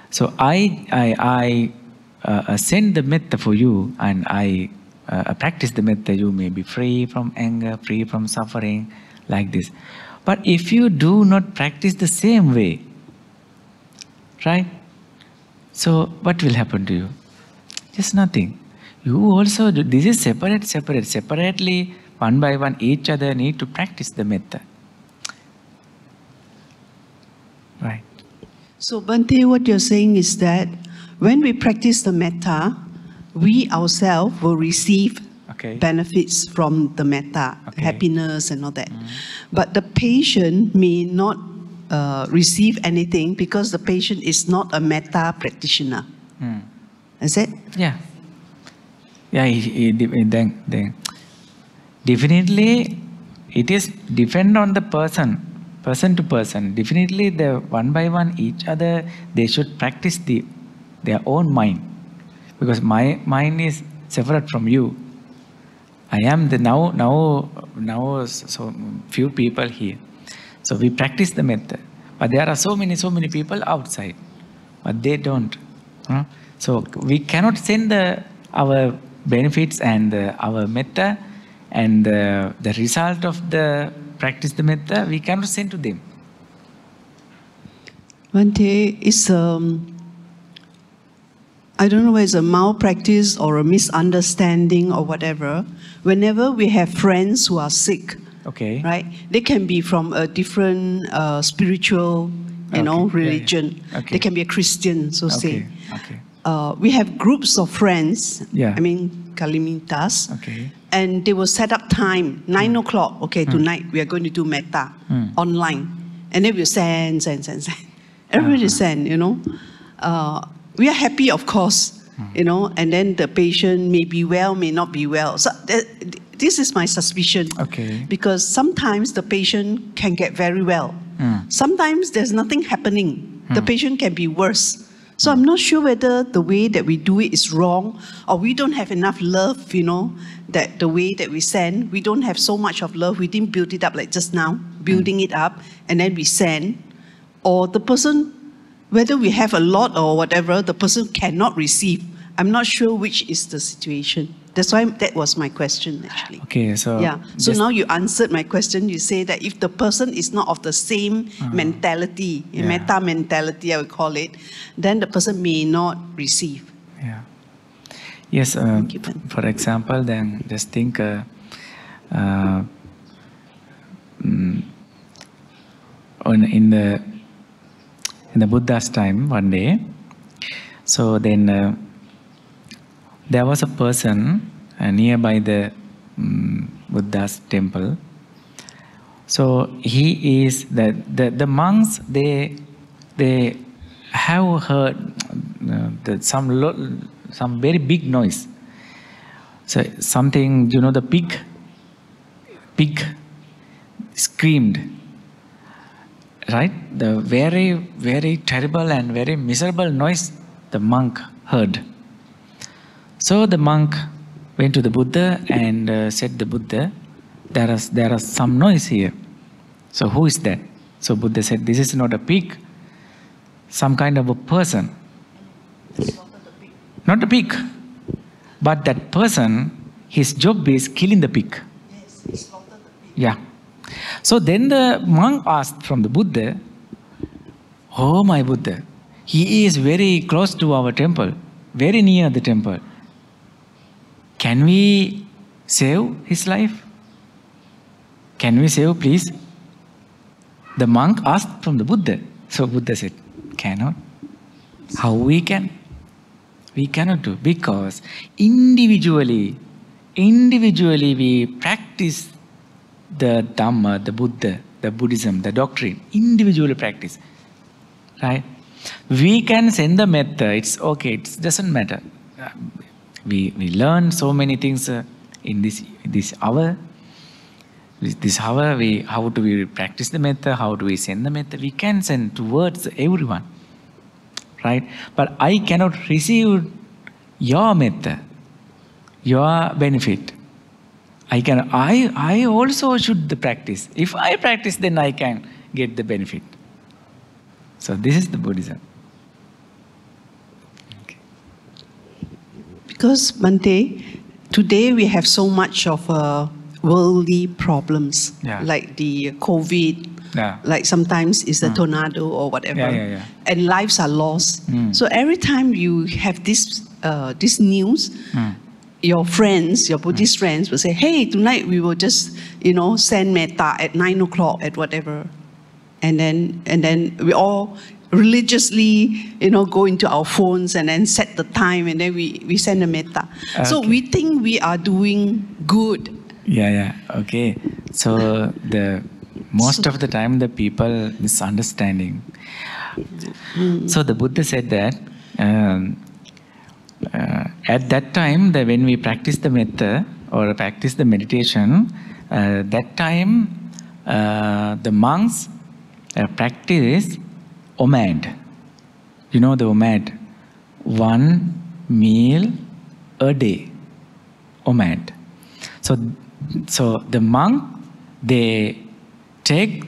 So I send the metta for you, and I practice the metta. You may be free from anger, free from suffering, like this. But if you do not practice the same way, right? So what will happen to you? Just nothing. You also do. This is separately, one by one, each other need to practice the metta. Right. So Bhante, what you're saying is that when we practice the metta, we ourselves will receive benefits from the metta, happiness and all that. But the patient may not receive anything because the patient is not a metta practitioner. Is it? Yeah. Yeah, then definitely it is depend on the person to person. Definitely, the one by one, each other, they should practice their own mind, because my mind is separate from you. I am the now so few people here, so we practice the metta, but there are so many people outside, but they don't. So we cannot send our benefits and our metta and the result of the practice the metta, we cannot send to them. Bhante, it's I don't know whether it's a malpractice or a misunderstanding or whatever. Whenever we have friends who are sick, okay, right? They can be from a different spiritual, religion. Yeah. Okay. They can be a Christian, so say. Okay. We have groups of friends. Yeah. I mean, Kalimitas. Okay. And they will set up time, 9 o'clock. Okay, tonight we are going to do metta online, and then we'll send. Everybody send. We are happy, of course, and then the patient may be well, may not be well. So this is my suspicion. Okay. Because sometimes the patient can get very well. Sometimes there's nothing happening. The patient can be worse. So I'm not sure whether the way that we do it is wrong, or we don't have enough love, that the way that we send, we don't have so much of love. We didn't build it up like just now, building it up, and then we send. Or the person, whether we have a lot or whatever, the person cannot receive. I'm not sure which is the situation. That's why that was my question, actually. Okay, so... Yeah, so now you answered my question. You say that if the person is not of the same mentality, metta mentality, I would call it, then the person may not receive. Yeah. Yes, for example, then just think in the Buddha's time, one day, so then there was a person nearby the Buddha's temple. So he is the monks, they have heard some very big noise. So something, the pig screamed. Right? The very, very terrible and very miserable noise the monk heard. So the monk went to the Buddha and said to the Buddha, there is some noise here. So who is that? So Buddha said, this is not a pig, some kind of a person. Not a pig. But that person, his job is killing the pig. Yes, he slaughtered the pig. Yeah. So then the monk asked from the Buddha, oh my Buddha, he is very close to our temple, very near the temple. Can we save his life? Can we save, please? The monk asked from the Buddha. So Buddha said, cannot. How we can? We cannot do, because individually we practice the Dhamma, the Buddha, the Buddhism, the doctrine, individually practice. Right? We can send the metta, it's okay, it doesn't matter. We learn so many things in this hour. This hour, how do we practice the metta, how do we send the metta? We can send towards everyone. Right? But I cannot receive your metta, your benefit. I also should practice. If I practice, then I can get the benefit. So this is the Buddhism. Okay. Because, Bhante, today we have so much of worldly problems, like the COVID, like sometimes it's a tornado or whatever, and lives are lost. So every time you have this news, your friends, your Buddhist friends will say, hey, tonight we will just, send metta at 9 o'clock at whatever. And then we all religiously, go into our phones and then set the time, and then we send a metta. Okay. So we think we are doing good. Okay. So most of the time the people misunderstanding. So the Buddha said that At that time, when we practice the metta or practice the meditation, that time the monks practice omad. You know the omad? 1 meal a day. Omad. So the monk, they take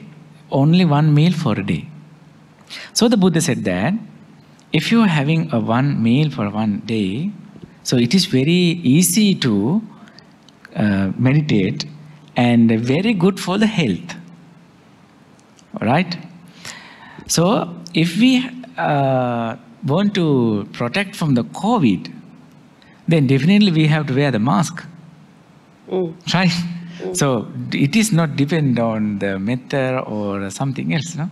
only 1 meal for a day. So the Buddha said that if you are having a 1 meal for 1 day, so it is very easy to meditate and very good for the health. All right? So if we want to protect from the COVID, then definitely we have to wear the mask. Right? So it is not depend on the metta or something else, no?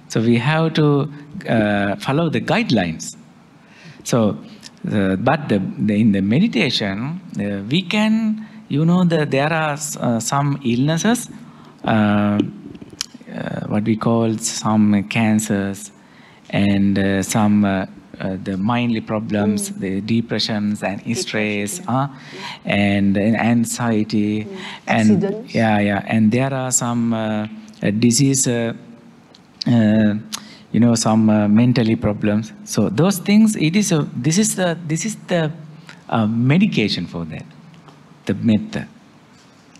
So we have to follow the guidelines. So, but in the meditation, we can, there are some illnesses, what we call some cancers, and some the mindly problems, the depressions and stress, and anxiety, and and there are some disease, some mentally problems. So those things, this is the medication for that, the metta,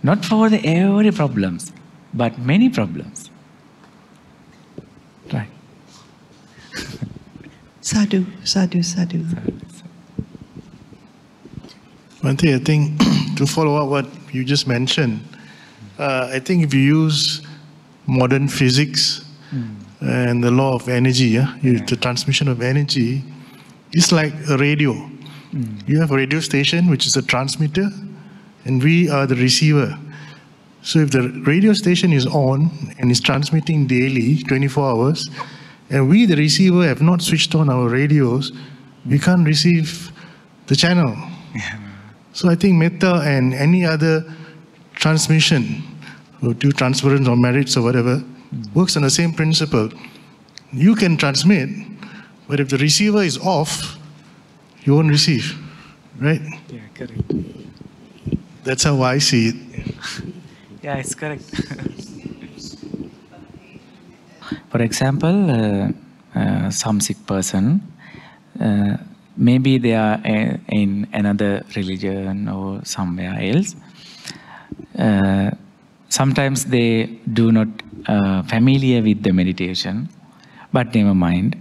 not for the every problems, but many problems. Right. Sadhu, sadhu, sadhu. Bhante, I think to follow up what you just mentioned, I think if you use modern physics and the law of energy, the transmission of energy, it's like a radio. You have a radio station, which is a transmitter, and we are the receiver. So if the radio station is on and is transmitting daily, 24 hours, and we, the receiver, have not switched on our radios, we can't receive the channel. So I think metta and any other transmission, or do transference or merits or whatever, works on the same principle. You can transmit, but if the receiver is off, you won't receive, right? Yeah, correct. That's how I see it. Yeah, it's correct. For example, some sick person, maybe they are in another religion or somewhere else. Sometimes they do not familiar with the meditation, but never mind.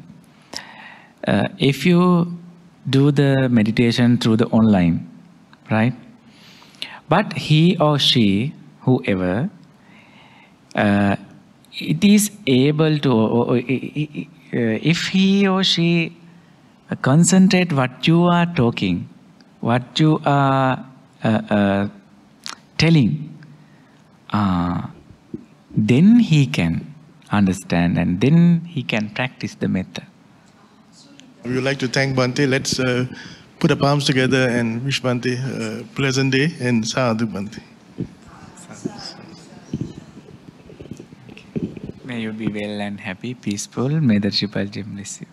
If you do the meditation through the online, right? But he or she, whoever, it is able to, if he or she concentrate what you are talking, what you are telling, then he can understand and then he can practice the metta. We would like to thank Bhante. Let's put our palms together and wish Bhante a pleasant day, and sadhu Bhante. May you be well and happy, peaceful. May the Triple Gem bless you.